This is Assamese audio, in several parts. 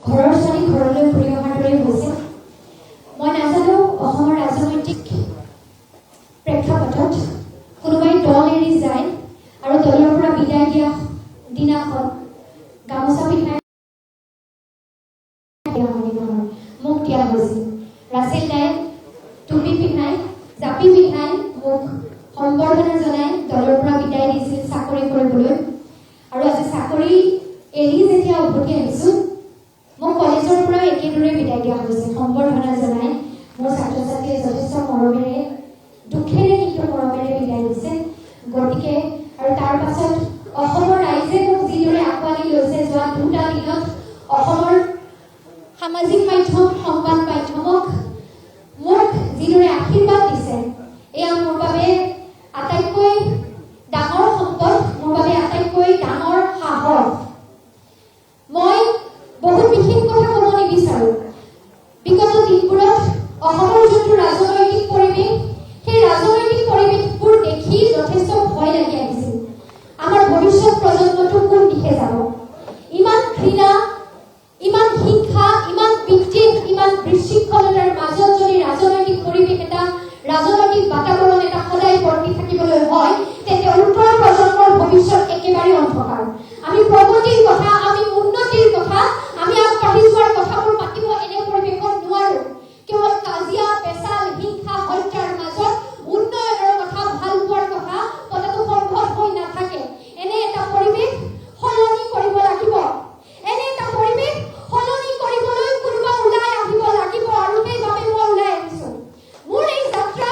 ঘৰৰ ছোৱালী ঘৰলৈ ঘূৰি অহাৰ দৰে হৈছে। মই নাজানো অসমৰ ৰাজনৈতিক প্ৰেক্ষাপটত কোনোবাই দল এৰি যায় আৰু দলৰ পৰা বিদায় দিয়া দিনাখন গামোচা পিন্ধাই মোক দিয়া হৈছিল। ৰাছিল দাই টুপি পিন্ধাই জাপি পিন্ধাই মোক সম্বৰ্ধনা জনাই দলৰ পৰা বিদায় দিছিল চাকৰি কৰিবলৈ। আৰু আজি চাকৰি এৰি যেতিয়া উভতি আহিছোঁ মোক কলেজৰ পৰা একেদৰে বিদায় দিয়া হৈছে সম্বৰ্ধনা জনাই। মোৰ ছাত্ৰ ছাত্ৰীয়ে যথেষ্ট মৰমেৰে দুখেৰে কিন্তু মৰমেৰে বিদায় দিছে। গতিকে আৰু তাৰ পাছত অসমৰ ৰাইজে মোক যিদৰে আঁকোৱালি লৈছে যোৱা দুটা দিনত অসমৰ সামাজিক মাধ্যম সংবাদ মাধ্যমক মোক যিদৰে আশীৰ্বাদ দিছে এয়া মোৰ বাবে আটাইতকৈ ডাঙৰ সম্পদ, মোৰ বাবে আটাইতকৈ ডাঙৰ সাহস। মই বহুত বিশেষ কথা ক'ব নিবিচাৰোঁ। বিগত দিনবোৰত অসমৰ যোনটো ৰাজনৈতিক পৰিৱেশ সেই ৰাজনৈতিক পৰিৱেশবোৰ দেখি যথেষ্ট ভয় লাগি আহিছিল। আমাৰ ভৱিষ্যত প্ৰজন্মটো কোন দিশে যাব? ইমান ঘৃণা, ইমান হিংসা, ইমান বিদ্বেষ, ইমান বিশৃংখলতাৰ মাজত যদি ৰাজনৈতিক পৰিৱেশ এটা, ৰাজনৈতিক বাতাবৰণ এটা সদায় বৰ্তি থাকিবলৈ হয় তেন্তে উত্তৰ প্ৰজন্মৰ ভৱিষ্যত একেবাৰে অন্ধকাৰ। আমি প্ৰগতিৰ কথা, আমি উন্নতিৰ কথা, আমি আগবাঢ়ি যোৱাৰ কথাবোৰ পাতিব এনে পৰিৱেশত নোৱাৰো। কেৱল কাজিয়া পেচাল হিংসা হত্যাৰ মাজত উন্নয়নৰ কথা, ভাল পোৱাৰ কথা পতাটো সম্ভৱ হৈ নাথাকে। এনে এটা পৰিৱেশ সলনি কৰিব লাগিব। এনে এটা পৰিৱেশ সলনি কৰিবলৈ কোনোবা ওলাই আহিব লাগিব আৰু সেইবাবে মই ওলাই আহিছোঁ। মোৰ এই যাত্ৰা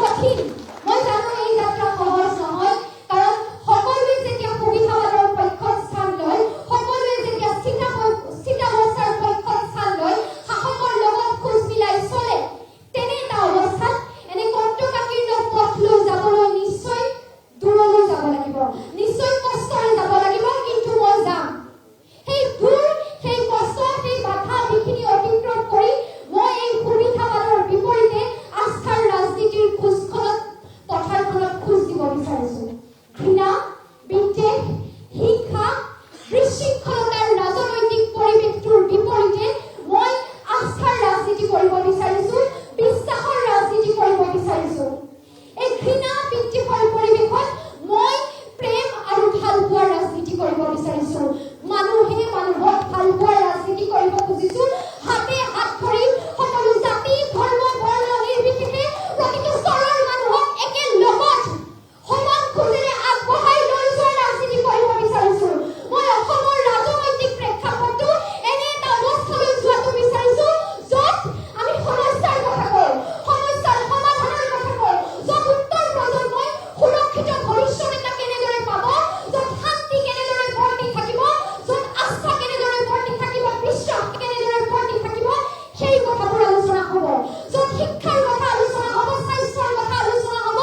কঠিন, মই জানো এই যাত্ৰা সহজ নহয়। কাৰণ সকলোৱে যেতিয়া সুবিধাবাদৰ পক্ষত স্থান লয়, সকলোৱে যেতিয়া স্থিতাৱস্থাৰ পক্ষত স্থান লয়, শাসকৰ লগত খোজ মিলাই চলে, তেনে এটা অৱস্থাত এনে কণ্টকাকীৰ্ণ পথ লৈ যাবলৈ নিশ্চয় দূৰলৈ যাব লাগিব, নিশ্চয় কষ্টৰে যাব লাগিব। কিন্তু মই যাম। সেই দূৰ, সেই কষ্ট, সেই বাধা যিখিনি অতিক্ৰম কৰি মই এই সুবিধাবাদৰ বিপৰীতে আস্থাৰ ৰাজনীতিৰ পথাৰখনত খোজ দিব বিচাৰিছোঁ। ঘৃণা, বিদ্বেষ, হিংসা, বিশৃংখলতাৰ ৰাজনৈতিক পৰিৱেশটোৰ বিপৰীতে মই আস্থাৰ ৰাজনীতি কৰিব বিচাৰিছোঁ, বিশ্বাসৰ ৰাজনীতি কৰিব বিচাৰিছোঁ। এই ঘৃণা বিদ্বেষৰ পৰিৱেশত মই প্ৰেম আৰু ভাল পোৱাৰ ৰাজনীতি কৰিব বিচাৰিছোঁ। মানুহে মানুহক ভাল পোৱাৰ ৰাজনীতি কৰিব খুজিছোঁ। হাতে হাত ধৰি সকলো জাতি ধৰ্ম বৰ্ণ নিৰ্বিশেষে প্ৰতিটো স্তৰৰ মানুহক একে লগত সমান খোজেৰে আগবঢ়াই লৈ যোৱাৰ ৰাজনীতি কৰিব বিচাৰিছোঁ। মই অসমৰ ৰাজনৈতিক প্ৰেক্ষাপটটো এনে এটা অৱস্থালৈ যোৱাটো বিচাৰিছোঁ য'ত আমি সমস্যাৰ কথা কওঁ, সমস্যাৰ সমাধানৰ কথা কওঁ, য'ত উত্তৰ প্ৰজন্মই সুৰক্ষিত ভৱিষ্যত এটা কেনেদৰে পাব, য'ত শান্তি কেনেদৰে বৰ্তি থাকিব, য'ত আস্থা কেনেদৰে বৰ্তি থাকিব, বিশ্বাস কেনেদৰে বৰ্তি থাকিব, সেই কথাবোৰ আলোচনা হ'ব। য'ত শিক্ষাৰ কথা আলোচনা হ'ব, স্বাস্থ্যৰ কথা আলোচনা হ'ব,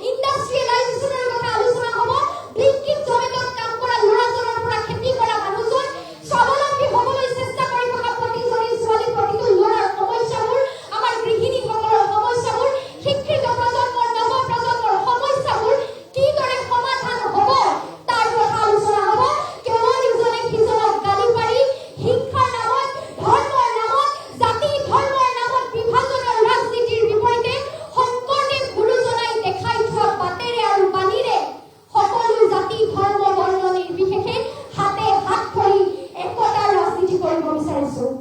ইণ্ডাষ্ট্ৰিয়েলাইজেশ্যনৰ কথা আলোচনা হ'ব, ব্লিংকিট জমেটত কাম কৰা ল'ৰাজনৰ পৰা খেতি কৰা মানুহজন স্বাৱলম্বী হ'বলৈ চেষ্টা কৰি থকা প্ৰতিজনী ছোৱালী, প্ৰতিটো ল'ৰাৰ সমস্যাবোৰ, আমাৰ গৃহিণীসকলৰ সমস্যাবোৰ, শিক্ষিত প্ৰজন্মৰ নৱ প্ৰজন্মৰ সমস্যাবোৰ কিদৰে সমাধান হ'ব তাৰ কথা আলোচনা হ'ব। কেৱল ইজনে সিজনক গালি পাৰি হিংসাৰ নামত, ধৰ্মৰ নামত, জাতি ধৰ্মৰ নামত বিভাজনৰ ৰাজনীতিৰ বিপৰীতে শংকৰদেৱ গুৰুজনাই দেখাই থোৱা বাটেৰে আৰু বাণীৰে সকলো জাতি ধৰ্ম বৰ্ণ নিৰ্বিশেষে হাতে হাত ধৰি একতাৰ ৰাজনীতি কৰিব বিচাৰিছোঁ।